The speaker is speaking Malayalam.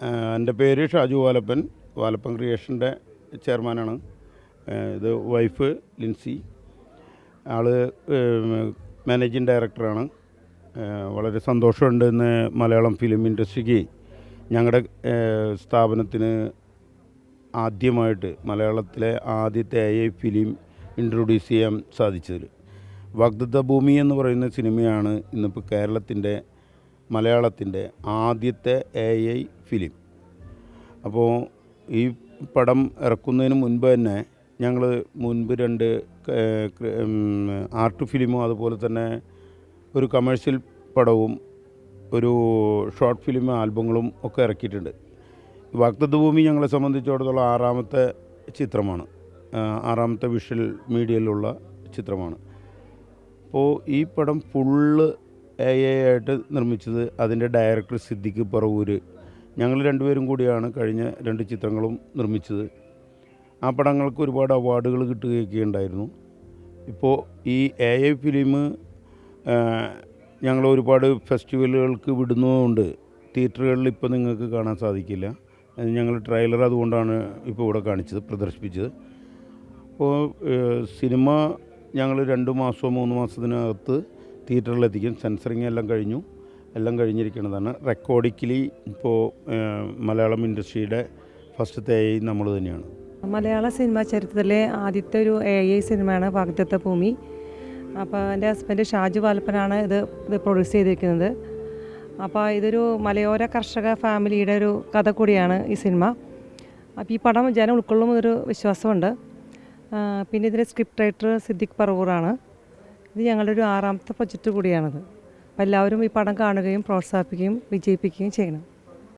എൻ്റെ പേര് ഷാജു വാലപ്പൻ, വാലപ്പൻ ക്രിയേഷൻ്റെ ചെയർമാനാണ്. ഇത് വൈഫ് ലിൻസി, ആൾ മാനേജിങ് ഡയറക്ടറാണ്. വളരെ സന്തോഷമുണ്ട് ഇന്ന് മലയാളം ഫിലിം ഇൻഡസ്ട്രിക്ക് ഞങ്ങളുടെ സ്ഥാപനത്തിന് ആദ്യമായിട്ട് മലയാളത്തിലെ ആദ്യത്തെ AI ഫിലിം ഇൻട്രൊഡ്യൂസ് ചെയ്യാൻ സാധിച്ചതിൽ. വാഗ്ദത്ത ഭൂമി എന്ന് പറയുന്ന സിനിമയാണ് ഇന്നിപ്പോൾ കേരളത്തിൻ്റെ മലയാളത്തിൻ്റെ ആദ്യത്തെ AI ഫിലിം. അപ്പോൾ ഈ പടം ഇറക്കുന്നതിന് മുൻപ് തന്നെ ഞങ്ങൾ മുൻപ് 2 ആർട്ട് ഫിലിമും അതുപോലെ തന്നെ ഒരു കമേഴ്ഷ്യൽ പടവും ഒരു ഷോർട്ട് ഫിലിം ആൽബങ്ങളും ഒക്കെ ഇറക്കിയിട്ടുണ്ട്. വാഗ്ദത്ത ഭൂമി ഞങ്ങളെ സംബന്ധിച്ചിടത്തോളം 6ാമത്തെ ചിത്രമാണ്, 6ാമത്തെ വിഷ്വൽ മീഡിയയിലുള്ള ചിത്രമാണ്. അപ്പോൾ ഈ പടം ഫുള്ള് AI ആയിട്ട് നിർമ്മിച്ചത് അതിൻ്റെ ഡയറക്ടർ സിദ്ദിഖ് പറവൂർ. ഞങ്ങൾ രണ്ടുപേരും കൂടിയാണ് കഴിഞ്ഞ 2 ചിത്രങ്ങളും നിർമ്മിച്ചത്. ആ പടങ്ങൾക്ക് ഒരുപാട് അവാർഡുകൾ കിട്ടുകയൊക്കെ ഉണ്ടായിരുന്നു. ഇപ്പോൾ ഈ AI ഫിലിം ഞങ്ങൾ ഒരുപാട് ഫെസ്റ്റിവലുകൾക്ക് വിടുന്നതുകൊണ്ട് തിയേറ്ററുകളിൽ ഇപ്പോൾ നിങ്ങൾക്ക് കാണാൻ സാധിക്കില്ല. ഞങ്ങൾ ട്രെയിലർ അതുകൊണ്ടാണ് ഇപ്പോൾ ഇവിടെ കാണിച്ചത്, പ്രദർശിപ്പിച്ചത്. അപ്പോൾ സിനിമ ഞങ്ങൾ 2 മാസമോ 3 മാസത്തിനകത്ത് തിയേറ്ററിലെത്തിക്കും. സെൻസറിങ് എല്ലാം കഴിഞ്ഞിരിക്കുന്നതാണ്. റെക്കോർഡിക്കലി ഇപ്പോൾ മലയാളം ഇൻഡസ്ട്രിയുടെ ഫസ്റ്റത്തെ AI നമ്മൾ തന്നെയാണ്. മലയാള സിനിമ ചരിത്രത്തിലെ ആദ്യത്തെ ഒരു AI സിനിമയാണ് വാഗ്ദത്ത ഭൂമി. അപ്പോൾ എൻ്റെ ഹസ്ബൻഡ് ഷാജു വാലപ്പനാണ് ഇത് പ്രൊഡ്യൂസ് ചെയ്തിരിക്കുന്നത്. അപ്പോൾ ഇതൊരു മലയോര കർഷക ഫാമിലിയുടെ ഒരു കഥ കൂടിയാണ് ഈ സിനിമ. അപ്പോൾ ഈ പടം ജനം ഉൾക്കൊള്ളുമെന്നൊരു വിശ്വാസമുണ്ട്. പിന്നെ ഇതിൻ്റെ സ്ക്രിപ്റ്റ് റൈറ്റർ സിദ്ദിഖ് പറവൂറാണ്. ഇത് ഞങ്ങളുടെ ഒരു 6ാമത്തെ പ്രൊജക്റ്റ് കൂടിയാണിത്. അപ്പോൾ എല്ലാവരും ഈ പടം കാണുകയും പ്രോത്സാഹിപ്പിക്കുകയും വിജയിപ്പിക്കുകയും ചെയ്യണം.